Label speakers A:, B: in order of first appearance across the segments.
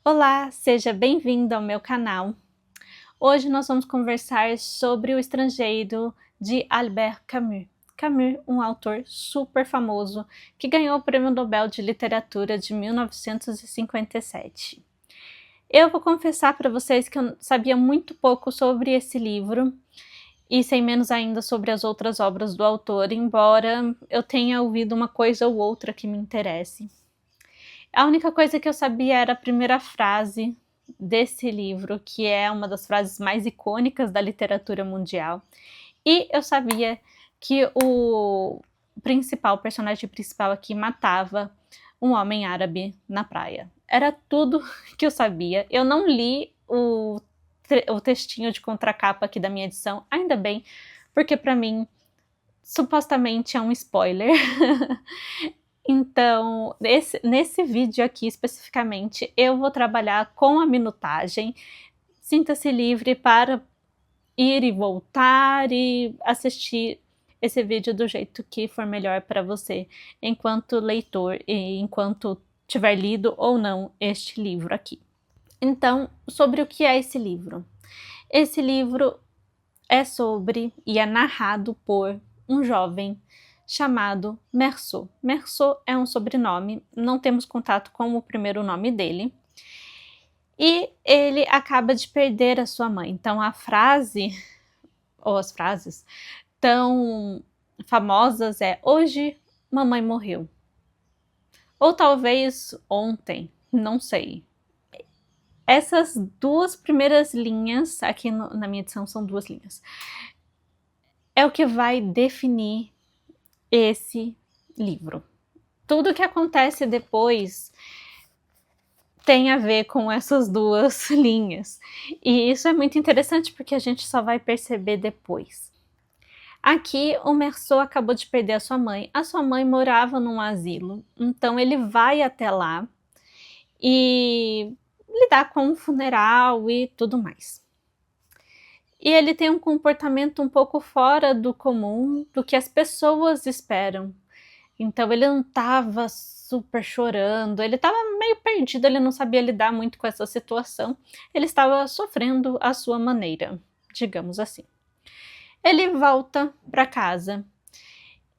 A: Olá, seja bem-vindo ao meu canal. Hoje nós vamos conversar sobre O Estrangeiro, de Albert Camus. Camus, um autor super famoso que ganhou o Prêmio Nobel de Literatura de 1957. Eu vou confessar para vocês que eu sabia muito pouco sobre esse livro e sei menos ainda sobre as outras obras do autor, embora eu tenha ouvido uma coisa ou outra que me interesse. A única coisa que eu sabia era a primeira frase desse livro, que é uma das frases mais icônicas da literatura mundial. E eu sabia que o personagem principal aqui matava um homem árabe na praia. Era tudo que eu sabia. Eu não li o textinho de contracapa aqui da minha edição, ainda bem, porque para mim supostamente é um spoiler. Então, nesse vídeo aqui especificamente, eu vou trabalhar com a minutagem. Sinta-se livre para ir e voltar e assistir esse vídeo do jeito que for melhor para você, enquanto leitor e enquanto tiver lido ou não este livro aqui. Então, sobre o que é esse livro? Esse livro é sobre e é narrado por um jovem chamado Meursault. Meursault é um sobrenome, não temos contato com o primeiro nome dele. E ele acaba de perder a sua mãe. Então a frase, ou as frases tão famosas é: hoje mamãe morreu. Ou talvez ontem, não sei. Essas duas primeiras linhas, aqui na minha edição são duas linhas, é o que vai definir esse livro. Tudo que acontece depois tem a ver com essas duas linhas. E isso é muito interessante porque a gente só vai perceber depois. Aqui o Meursault acabou de perder a sua mãe. A sua mãe morava num asilo, então ele vai até lá e lidar com o funeral e tudo mais. E ele tem um comportamento um pouco fora do comum, do que as pessoas esperam. Então ele não estava super chorando, ele estava meio perdido, ele não sabia lidar muito com essa situação. Ele estava sofrendo à sua maneira, digamos assim. Ele volta para casa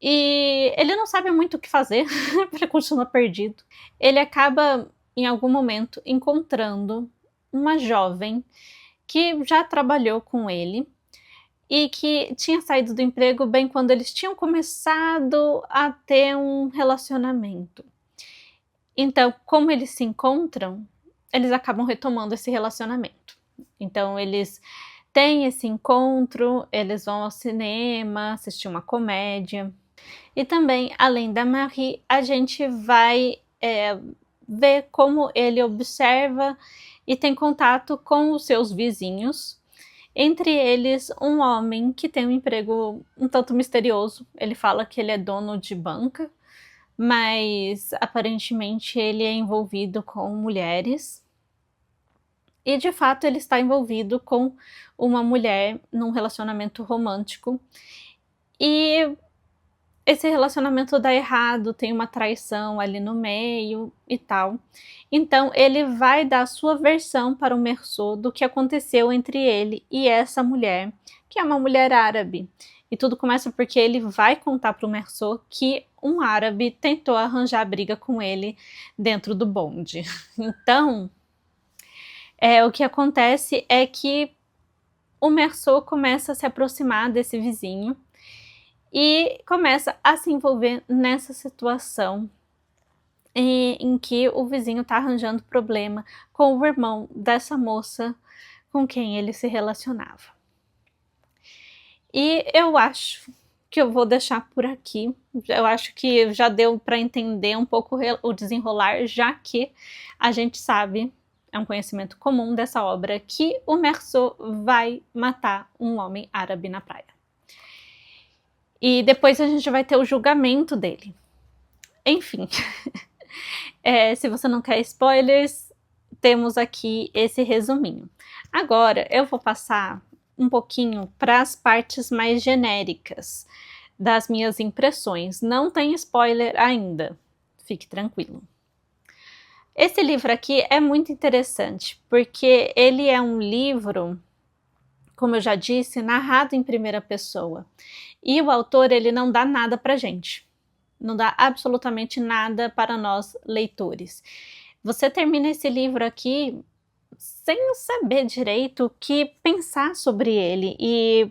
A: e ele não sabe muito o que fazer, ele continua perdido. Ele acaba, em algum momento, encontrando uma jovem que já trabalhou com ele e que tinha saído do emprego bem quando eles tinham começado a ter um relacionamento. Então, como eles se encontram, eles acabam retomando esse relacionamento. Então, eles têm esse encontro, eles vão ao cinema, assistir uma comédia. E também, além da Marie, a gente vai ver como ele observa e tem contato com os seus vizinhos, entre eles um homem que tem um emprego um tanto misterioso. Ele fala que ele é dono de banca, mas aparentemente ele é envolvido com mulheres. E de fato ele está envolvido com uma mulher num relacionamento romântico. E esse relacionamento dá errado, tem uma traição ali no meio e tal. Então ele vai dar a sua versão para o Meursault do que aconteceu entre ele e essa mulher, que é uma mulher árabe. E tudo começa porque ele vai contar para o Meursault que um árabe tentou arranjar briga com ele dentro do bonde. Então, o que acontece é que o Meursault começa a se aproximar desse vizinho e começa a se envolver nessa situação em que o vizinho está arranjando problema com o irmão dessa moça com quem ele se relacionava. E eu acho que eu vou deixar por aqui. Eu acho que já deu para entender um pouco o desenrolar, já que a gente sabe, é um conhecimento comum dessa obra, que o Meursault vai matar um homem árabe na praia. E depois a gente vai ter o julgamento dele. Enfim, se você não quer spoilers, temos aqui esse resuminho. Agora eu vou passar um pouquinho para as partes mais genéricas das minhas impressões. Não tem spoiler ainda, fique tranquilo. Esse livro aqui é muito interessante, porque ele é um livro, como eu já disse, narrado em primeira pessoa. E o autor, ele não dá nada pra gente. Não dá absolutamente nada para nós leitores. Você termina esse livro aqui sem saber direito o que pensar sobre ele. E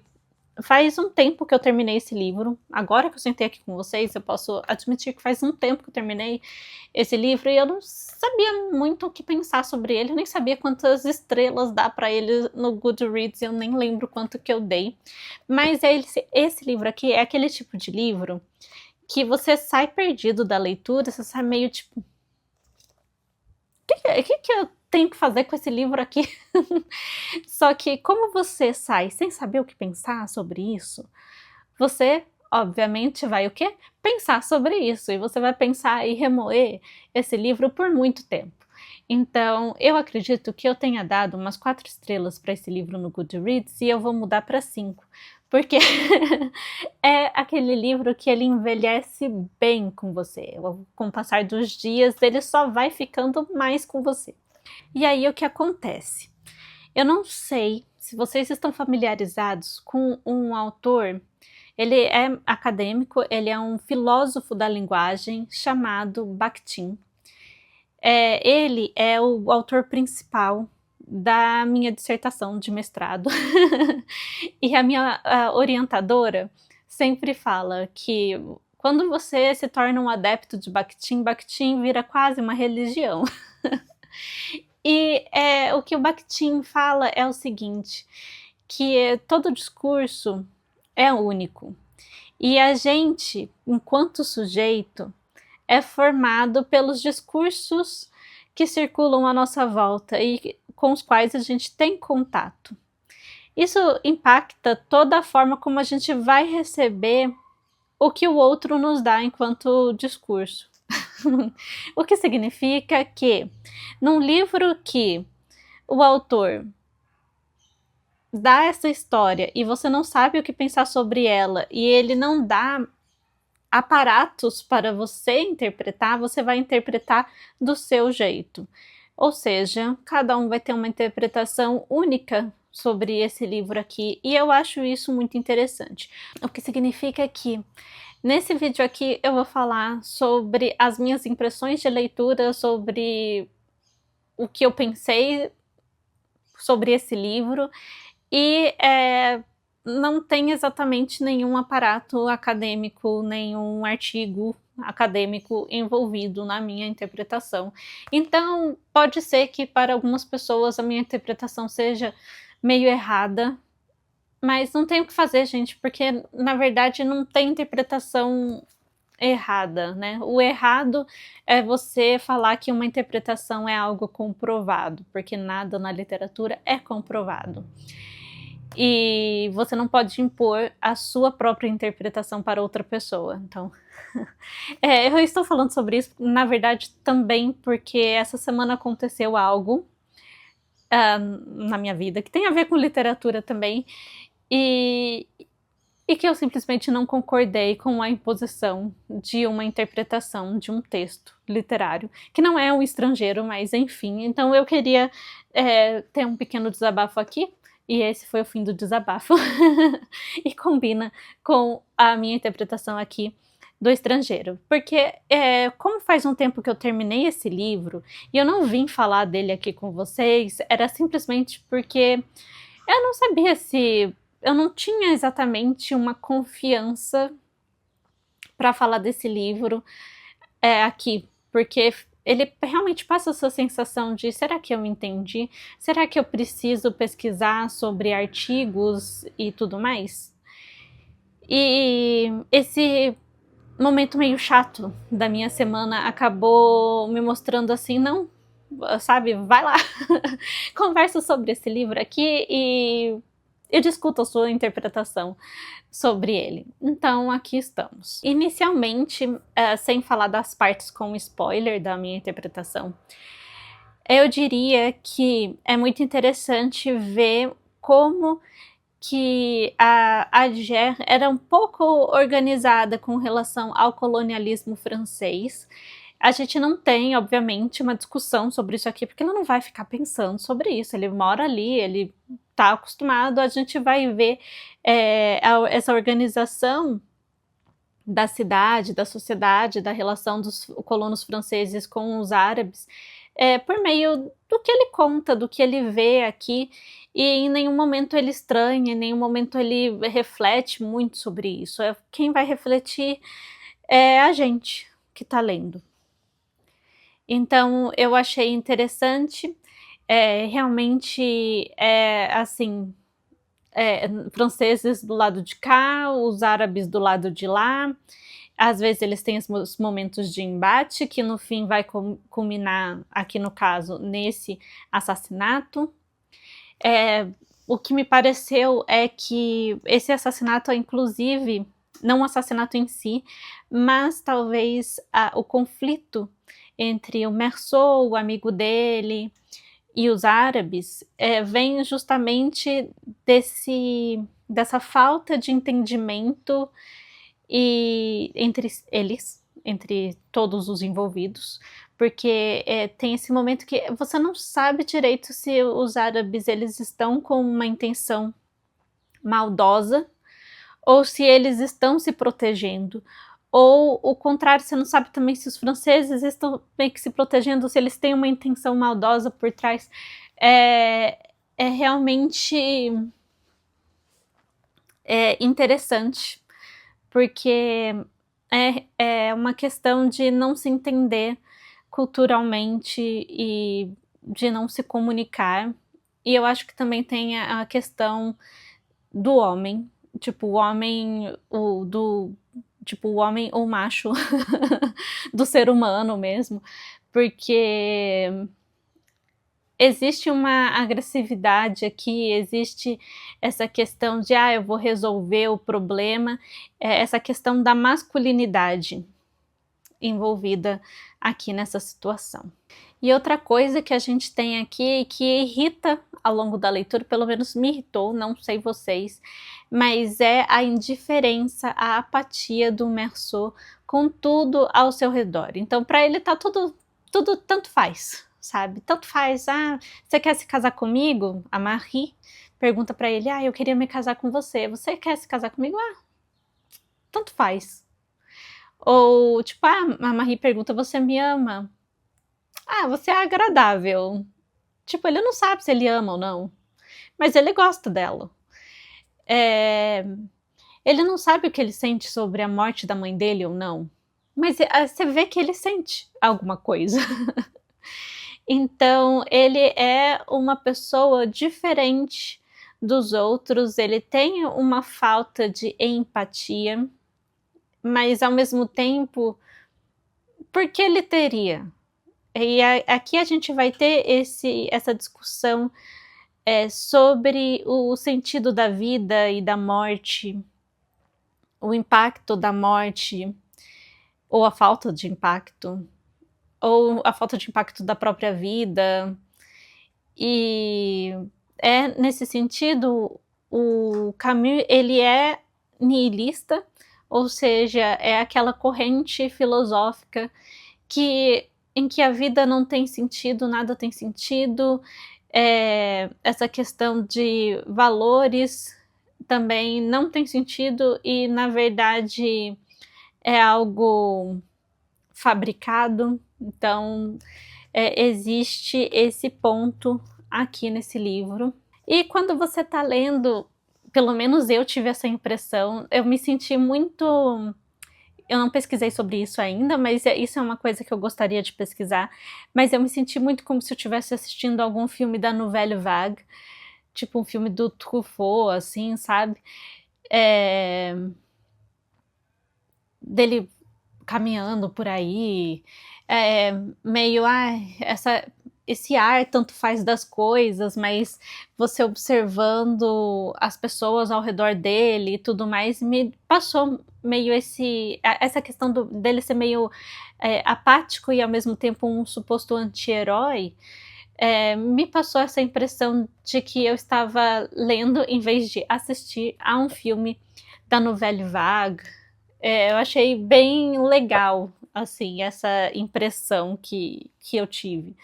A: faz um tempo que eu terminei esse livro. Agora que eu sentei aqui com vocês, eu posso admitir que faz um tempo que eu terminei esse livro e eu não sabia muito o que pensar sobre ele. Eu nem sabia quantas estrelas dá para ele no Goodreads, eu nem lembro quanto que eu dei. Mas esse livro aqui é aquele tipo de livro que você sai perdido da leitura, você sai meio tipo, que eu tenho que fazer com esse livro aqui? Só que como você sai sem saber o que pensar sobre isso, você obviamente vai o quê? Pensar sobre isso, e você vai pensar e remoer esse livro por muito tempo. Então, eu acredito que eu tenha dado umas 4 estrelas para esse livro no Goodreads e eu vou mudar para 5, porque é aquele livro que ele envelhece bem com você. Com o passar dos dias, ele só vai ficando mais com você. E aí, o que acontece? Eu não sei se vocês estão familiarizados com um autor. Ele é acadêmico, ele é um filósofo da linguagem chamado Bakhtin. Ele é o autor principal da minha dissertação de mestrado. E a minha orientadora sempre fala que quando você se torna um adepto de Bakhtin, Bakhtin vira quase uma religião. E o que o Bakhtin fala é o seguinte, que todo discurso é único. E a gente, enquanto sujeito, é formado pelos discursos que circulam à nossa volta e com os quais a gente tem contato. Isso impacta toda a forma como a gente vai receber o que o outro nos dá enquanto discurso. O que significa que, num livro que o autor dá essa história e você não sabe o que pensar sobre ela, e ele não dá aparatos para você interpretar, você vai interpretar do seu jeito. Ou seja, cada um vai ter uma interpretação única sobre esse livro aqui, e eu acho isso muito interessante. O que significa que nesse vídeo aqui eu vou falar sobre as minhas impressões de leitura, sobre o que eu pensei sobre esse livro, e não tem exatamente nenhum aparato acadêmico, nenhum artigo acadêmico envolvido na minha interpretação. Então, pode ser que para algumas pessoas a minha interpretação seja meio errada, mas não tem o que fazer, gente, porque na verdade não tem interpretação errada, né? O errado é você falar que uma interpretação é algo comprovado, porque nada na literatura é comprovado. E você não pode impor a sua própria interpretação para outra pessoa. Então, eu estou falando sobre isso, na verdade, também porque essa semana aconteceu algo na minha vida que tem a ver com literatura também, e que eu simplesmente não concordei com a imposição de uma interpretação de um texto literário, que não é um estrangeiro, mas enfim. Então eu queria ter um pequeno desabafo aqui, e esse foi o fim do desabafo. E combina com a minha interpretação aqui do estrangeiro, porque como faz um tempo que eu terminei esse livro, e eu não vim falar dele aqui com vocês, era simplesmente porque eu não sabia se... eu não tinha exatamente uma confiança para falar desse livro aqui, porque ele realmente passa essa sensação de: será que eu entendi? Será que eu preciso pesquisar sobre artigos e tudo mais? E esse momento meio chato da minha semana acabou me mostrando assim: não, sabe, vai lá, conversa sobre esse livro aqui e eu discuto a sua interpretação sobre ele. Então, aqui estamos. Inicialmente, sem falar das partes com spoiler da minha interpretação, eu diria que é muito interessante ver como que a Alger era um pouco organizada com relação ao colonialismo francês. A gente não tem, obviamente, uma discussão sobre isso aqui, porque ele não vai ficar pensando sobre isso, ele mora ali, ele está acostumado, a gente vai ver essa organização da cidade, da sociedade, da relação dos colonos franceses com os árabes, por meio do que ele conta, do que ele vê aqui, e em nenhum momento ele estranha, em nenhum momento ele reflete muito sobre isso. Quem vai refletir é a gente que está lendo. Então eu achei interessante, realmente, assim, franceses do lado de cá, os árabes do lado de lá. Às vezes eles têm os momentos de embate, que no fim vai culminar, aqui no caso, nesse assassinato. O que me pareceu é que esse assassinato é, inclusive, não um assassinato em si, mas talvez o conflito entre o Meursault, o amigo dele, e os árabes, vem justamente dessa falta de entendimento entre eles, entre todos os envolvidos, porque tem esse momento que você não sabe direito se os árabes eles estão com uma intenção maldosa ou se eles estão se protegendo. Ou o contrário, você não sabe também se os franceses estão meio que se protegendo, se eles têm uma intenção maldosa por trás. É realmente interessante, porque é uma questão de não se entender culturalmente e de não se comunicar. E eu acho que também tem a questão do homem, tipo, o homem, o homem ou macho do ser humano mesmo, porque existe uma agressividade aqui, existe essa questão de eu vou resolver o problema, essa questão da masculinidade envolvida aqui nessa situação. E outra coisa que a gente tem aqui que irrita ao longo da leitura, pelo menos me irritou, não sei vocês, mas é a indiferença, a apatia do Meursault com tudo ao seu redor. Então, para ele tá tudo tanto faz, sabe? Tanto faz. Você quer se casar comigo? A Marie pergunta para ele: eu queria me casar com você. Você quer se casar comigo? Tanto faz. Ou, tipo, a Marie pergunta: você me ama? Você é agradável. Tipo, ele não sabe se ele ama ou não, mas ele gosta dela. Ele não sabe o que ele sente sobre a morte da mãe dele ou não, mas você vê que ele sente alguma coisa. Então, ele é uma pessoa diferente dos outros, ele tem uma falta de empatia, mas ao mesmo tempo, por que ele teria? E aqui a gente vai ter essa discussão sobre o sentido da vida e da morte, o impacto da morte, ou a falta de impacto, ou a falta de impacto da própria vida. E nesse sentido, o Camus ele é nihilista, ou seja, é aquela corrente filosófica em que a vida não tem sentido, nada tem sentido, essa questão de valores também não tem sentido e, na verdade, é algo fabricado. Então, existe esse ponto aqui nesse livro. E quando você está lendo, pelo menos eu tive essa impressão, eu me senti muito... Eu não pesquisei sobre isso ainda, mas isso é uma coisa que eu gostaria de pesquisar, mas eu me senti muito como se eu estivesse assistindo algum filme da Nouvelle Vague, tipo um filme do Truffaut, assim, sabe? Dele caminhando por aí, meio, esse ar tanto faz das coisas, mas você observando as pessoas ao redor dele e tudo mais, me passou meio essa questão dele ser meio apático e ao mesmo tempo um suposto anti-herói, me passou essa impressão de que eu estava lendo em vez de assistir a um filme da Nouvelle Vague. Eu achei bem legal assim, essa impressão que eu tive.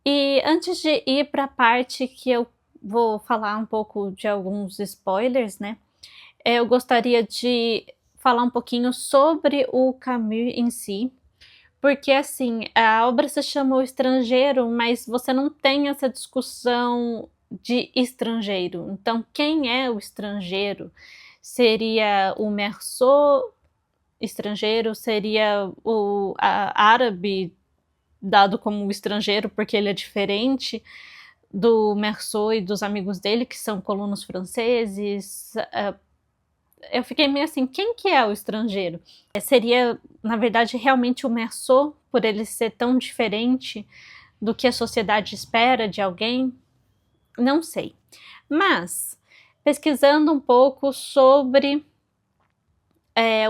A: E antes de ir para a parte que eu vou falar um pouco de alguns spoilers, né, eu gostaria de falar um pouquinho sobre o Camus em si, porque assim, a obra se chama O Estrangeiro, mas você não tem essa discussão de estrangeiro. Então, quem é o estrangeiro? Seria o Meursault estrangeiro? Seria o árabe dado como estrangeiro porque ele é diferente do Meursault e dos amigos dele, que são colonos franceses? Eu fiquei meio assim, quem que é o estrangeiro? Seria, na verdade, realmente o Meursault, por ele ser tão diferente do que a sociedade espera de alguém? Não sei. Mas, pesquisando um pouco sobre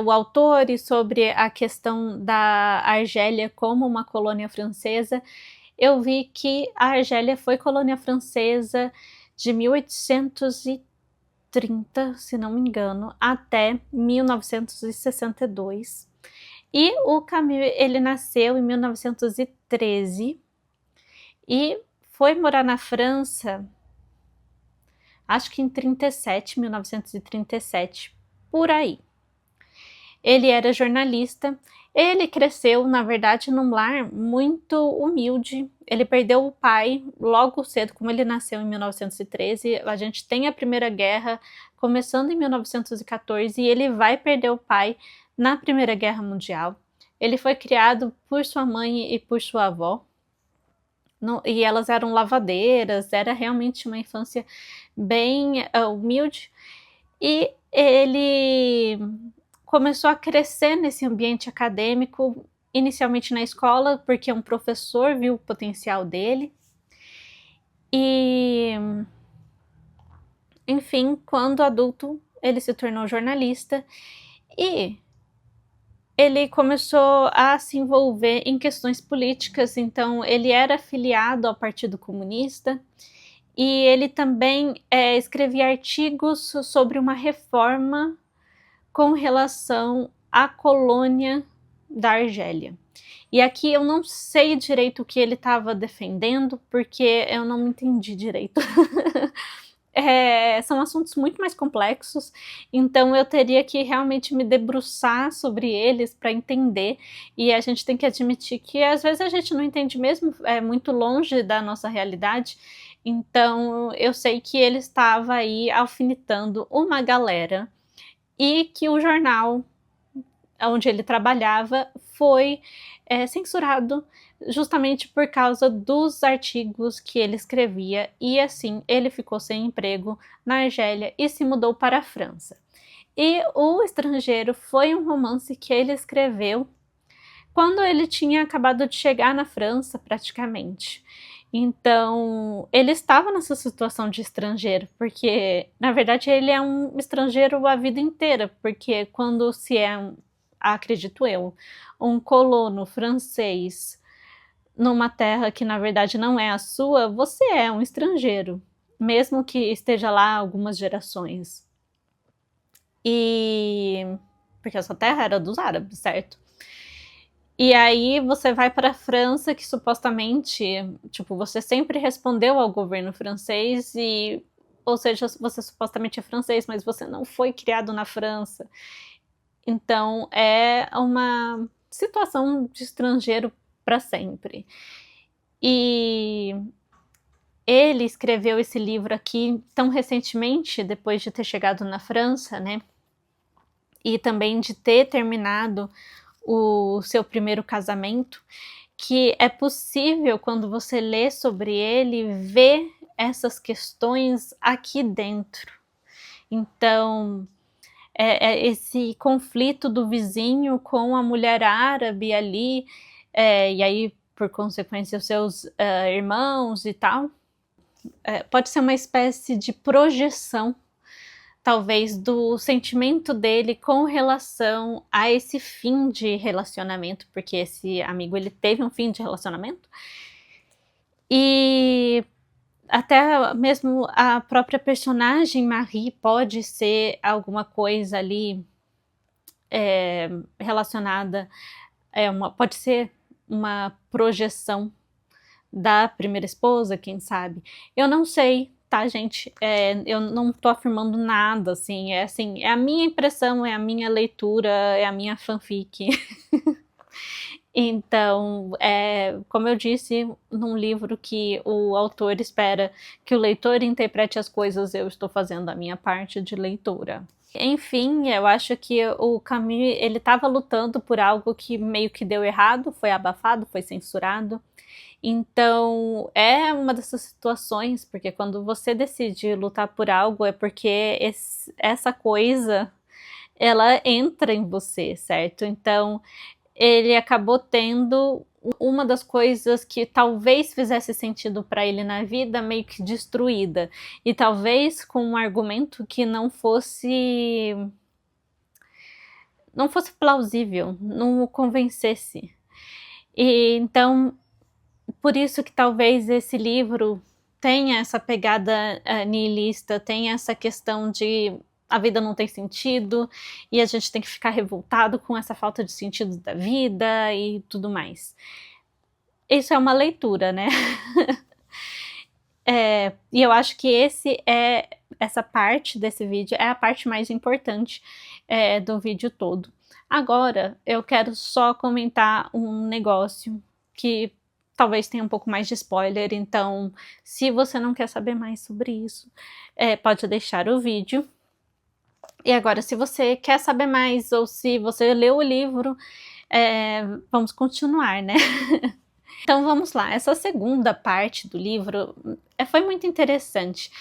A: o autor e sobre a questão da Argélia como uma colônia francesa, eu vi que a Argélia foi colônia francesa de 1830, se não me engano, até 1962. E o Camus, ele nasceu em 1913 e foi morar na França, acho que em 1937, por aí. Ele era jornalista. Ele cresceu, na verdade, num lar muito humilde. Ele perdeu o pai logo cedo, como ele nasceu em 1913. A gente tem a Primeira Guerra começando em 1914 e ele vai perder o pai na Primeira Guerra Mundial. Ele foi criado por sua mãe e por sua avó. E elas eram lavadeiras, era realmente uma infância bem humilde. E ele começou a crescer nesse ambiente acadêmico, inicialmente na escola, porque um professor viu o potencial dele. E, enfim, quando adulto, ele se tornou jornalista e ele começou a se envolver em questões políticas. Então, ele era afiliado ao Partido Comunista e ele também escrevia artigos sobre uma reforma com relação à colônia da Argélia. E aqui eu não sei direito o que ele estava defendendo, porque eu não entendi direito. São assuntos muito mais complexos, então eu teria que realmente me debruçar sobre eles para entender, e a gente tem que admitir que às vezes a gente não entende mesmo, é muito longe da nossa realidade. Então eu sei que ele estava aí alfinetando uma galera e que o jornal onde ele trabalhava foi censurado justamente por causa dos artigos que ele escrevia, e assim ele ficou sem emprego na Argélia e se mudou para a França. E O Estrangeiro foi um romance que ele escreveu quando ele tinha acabado de chegar na França, praticamente. Então, ele estava nessa situação de estrangeiro, porque, na verdade, ele é um estrangeiro a vida inteira, porque quando se é, acredito eu, um colono francês numa terra que, na verdade, não é a sua, você é um estrangeiro, mesmo que esteja lá algumas gerações. Porque essa terra era dos árabes, certo? E aí você vai para a França, que supostamente, tipo, você sempre respondeu ao governo francês, e, ou seja, você supostamente é francês, mas você não foi criado na França. Então é uma situação de estrangeiro para sempre. E ele escreveu esse livro aqui tão recentemente, depois de ter chegado na França, né? E também de ter terminado o seu primeiro casamento, que é possível, quando você lê sobre ele, ver essas questões aqui dentro. Então, esse conflito do vizinho com a mulher árabe ali, e aí, por consequência, os seus irmãos e tal, pode ser uma espécie de projeção, talvez, do sentimento dele com relação a esse fim de relacionamento, porque esse amigo, ele teve um fim de relacionamento, e até mesmo a própria personagem Marie pode ser alguma coisa ali relacionada, pode ser uma projeção da primeira esposa, quem sabe. Eu não sei, tá, gente? Eu não tô afirmando nada, assim, é a minha impressão, é a minha leitura, é a minha fanfic. Então, como eu disse num livro que o autor espera que o leitor interprete as coisas, eu estou fazendo a minha parte de leitora. Enfim, eu acho que o Camus, ele estava lutando por algo que meio que deu errado, foi abafado, foi censurado. Então, é uma dessas situações, porque quando você decide lutar por algo, é porque essa coisa, ela entra em você, certo? Então, ele acabou tendo uma das coisas que talvez fizesse sentido para ele na vida meio que destruída, e talvez com um argumento que não fosse plausível, não o convencesse. E então, por isso que talvez esse livro tenha essa pegada nihilista, tenha essa questão de a vida não tem sentido e a gente tem que ficar revoltado com essa falta de sentido da vida e tudo mais. Isso é uma leitura, né? E eu acho que essa parte desse vídeo é a parte mais importante do vídeo todo. Agora, eu quero só comentar um negócio que talvez tenha um pouco mais de spoiler, então se você não quer saber mais sobre isso, pode deixar o vídeo. E agora, se você quer saber mais, ou se você leu o livro, vamos continuar, né? Então vamos lá, essa segunda parte do livro foi muito interessante,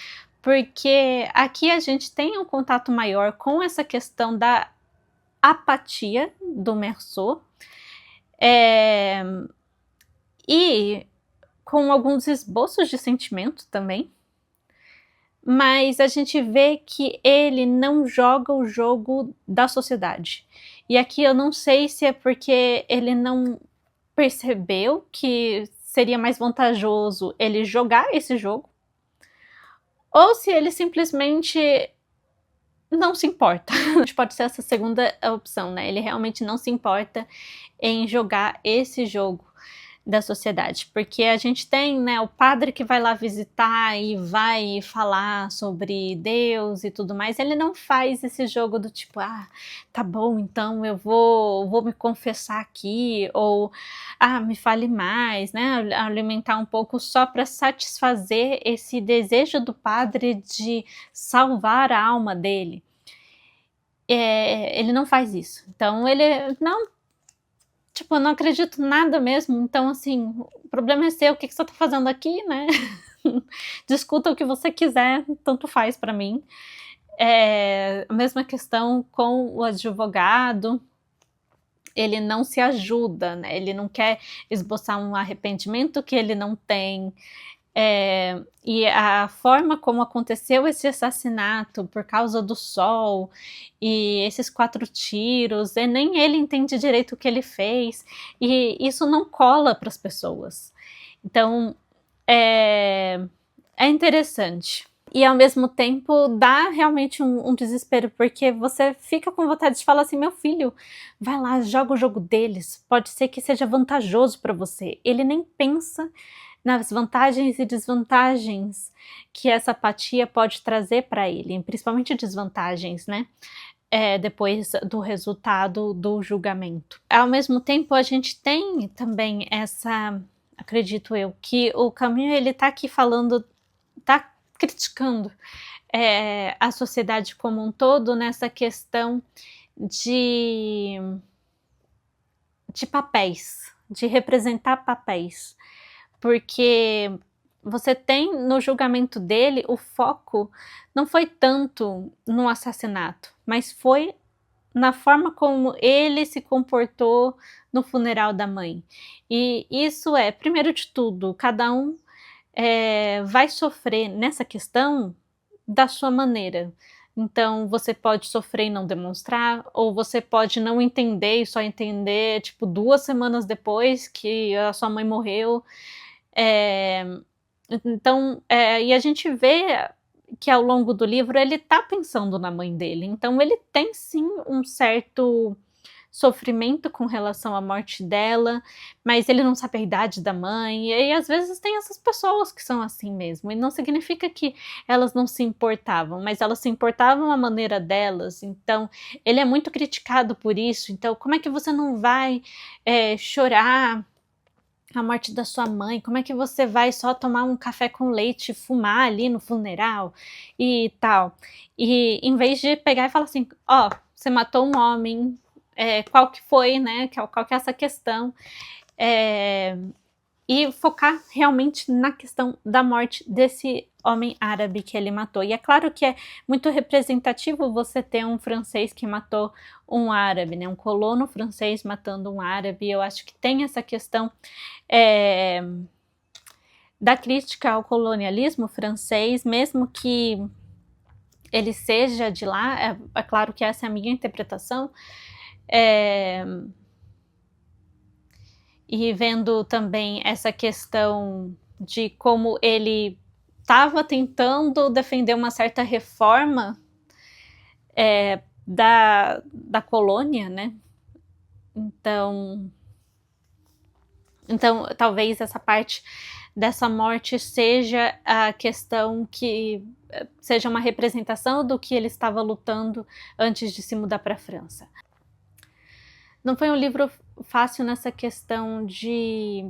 A: porque aqui a gente tem um contato maior com essa questão da apatia do Meursault, e com alguns esboços de sentimento também, mas a gente vê que ele não joga o jogo da sociedade. E aqui eu não sei se é porque ele não percebeu que seria mais vantajoso ele jogar esse jogo, ou se ele simplesmente não se importa. Pode ser essa segunda opção, né? Ele realmente não se importa em jogar esse jogo da sociedade, porque a gente tem, né, o padre que vai lá visitar e vai falar sobre Deus e tudo mais. Ele não faz esse jogo do tipo, tá bom, então eu vou me confessar aqui, ou me fale mais, né, alimentar um pouco só para satisfazer esse desejo do padre de salvar a alma dele. Ele não faz isso. Então ele não, eu não acredito nada mesmo, então assim, o problema é seu, o que você tá fazendo aqui, né? Discuta o que você quiser, tanto faz para mim. A mesma questão com o advogado, ele não se ajuda, né? Ele não quer esboçar um arrependimento que ele não tem. E a forma como aconteceu esse assassinato por causa do sol e esses 4 tiros, e nem ele entende direito o que ele fez, e isso não cola para as pessoas. Então é interessante. E ao mesmo tempo dá realmente um desespero, porque você fica com vontade de falar assim, meu filho, vai lá, joga o jogo deles, pode ser que seja vantajoso para você. Ele nem pensa nas vantagens e desvantagens que essa apatia pode trazer para ele, principalmente desvantagens, né? Depois do resultado do julgamento. Ao mesmo tempo, a gente tem também acredito eu, que o Camus, ele tá aqui falando, tá criticando a sociedade como um todo nessa questão de papéis, de representar papéis, porque você tem no julgamento dele, o foco não foi tanto no assassinato, mas foi na forma como ele se comportou no funeral da mãe. E isso primeiro de tudo, cada um vai sofrer nessa questão da sua maneira. Então você pode sofrer e não demonstrar, ou você pode não entender e só entender 2 semanas depois que a sua mãe morreu. Então, e a gente vê que ao longo do livro ele tá pensando na mãe dele, então ele tem sim um certo sofrimento com relação à morte dela, mas ele não sabe a idade da mãe, e aí às vezes tem essas pessoas que são assim mesmo, e não significa que elas não se importavam, mas elas se importavam à maneira delas, então ele é muito criticado por isso, então como é que você não vai chorar a morte da sua mãe, como é que você vai só tomar um café com leite e fumar ali no funeral e tal, e em vez de pegar e falar assim, ó, você matou um homem, qual que foi, né, qual que é essa questão, e focar realmente na questão da morte desse homem árabe que ele matou. E é claro que é muito representativo você ter um francês que matou um árabe, né, um colono francês matando um árabe. Eu acho que tem essa questão da crítica ao colonialismo francês, mesmo que ele seja de lá, é claro que essa é a minha interpretação, e vendo também essa questão de como ele estava tentando defender uma certa reforma da colônia, né? Então talvez essa parte dessa morte seja a questão que seja uma representação do que ele estava lutando antes de se mudar para a França. Não foi um livro fácil na questão de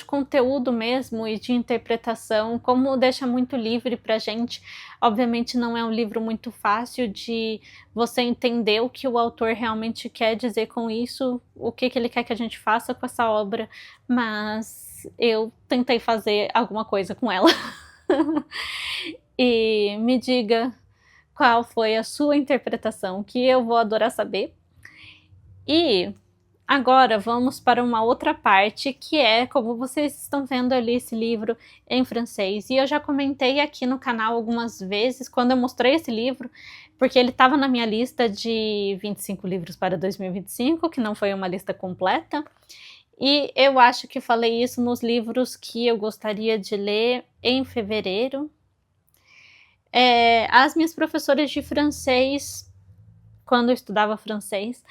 A: conteúdo mesmo e de interpretação, como deixa muito livre pra gente. Obviamente não é um livro muito fácil de você entender o que o autor realmente quer dizer com isso, o que ele quer que a gente faça com essa obra, mas eu tentei fazer alguma coisa com ela. E me diga qual foi a sua interpretação, que eu vou adorar saber. E agora vamos para uma outra parte, que é como vocês estão vendo ali esse livro em francês. E eu já comentei aqui no canal algumas vezes, quando eu mostrei esse livro, porque ele estava na minha lista de 25 livros para 2025, que não foi uma lista completa. E eu acho que falei isso nos livros que eu gostaria de ler em fevereiro. As minhas professoras de francês, quando eu estudava francês,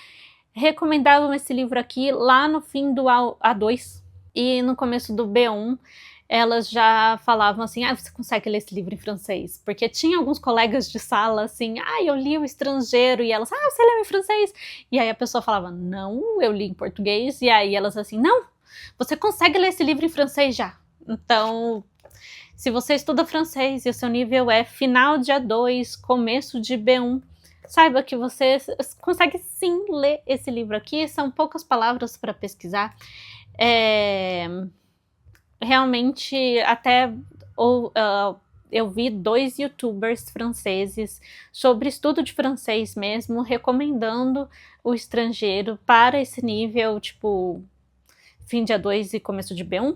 A: recomendavam esse livro aqui lá no fim do A2 e no começo do B1 elas já falavam assim, você consegue ler esse livro em francês? Porque tinha alguns colegas de sala assim, eu li O Estrangeiro, e elas, você leu em francês? E aí a pessoa falava, não, eu li em português, e aí elas assim, não, você consegue ler esse livro em francês já. Então, se você estuda francês e o seu nível é final de A2, começo de B1, saiba que você consegue sim ler esse livro aqui, são poucas palavras para pesquisar. Realmente, até eu vi 2 youtubers franceses sobre estudo de francês mesmo, recomendando O Estrangeiro para esse nível, tipo, fim de A2 e começo de B1.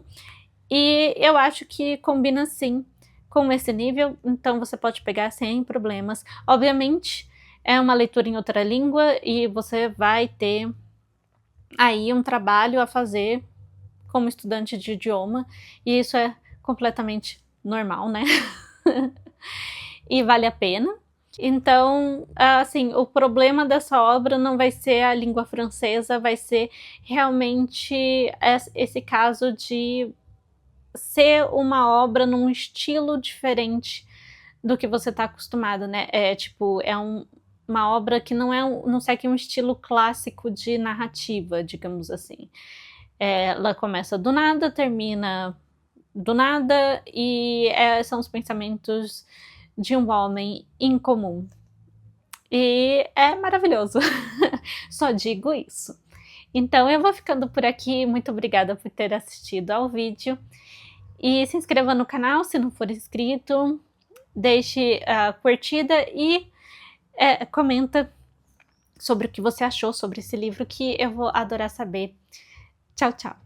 A: E eu acho que combina sim com esse nível, então você pode pegar sem problemas. Obviamente, é uma leitura em outra língua e você vai ter aí um trabalho a fazer como estudante de idioma, e isso é completamente normal, né? E vale a pena. Então, assim, o problema dessa obra não vai ser a língua francesa, vai ser realmente esse caso de ser uma obra num estilo diferente do que você está acostumado, né? Uma obra que não segue um estilo clássico de narrativa, digamos assim. Ela começa do nada, termina do nada, e são os pensamentos de um homem incomum. E é maravilhoso. Só digo isso. Então eu vou ficando por aqui. Muito obrigada por ter assistido ao vídeo. E se inscreva no canal se não for inscrito. Deixe a curtida e comenta sobre o que você achou sobre esse livro, que eu vou adorar saber. Tchau, tchau!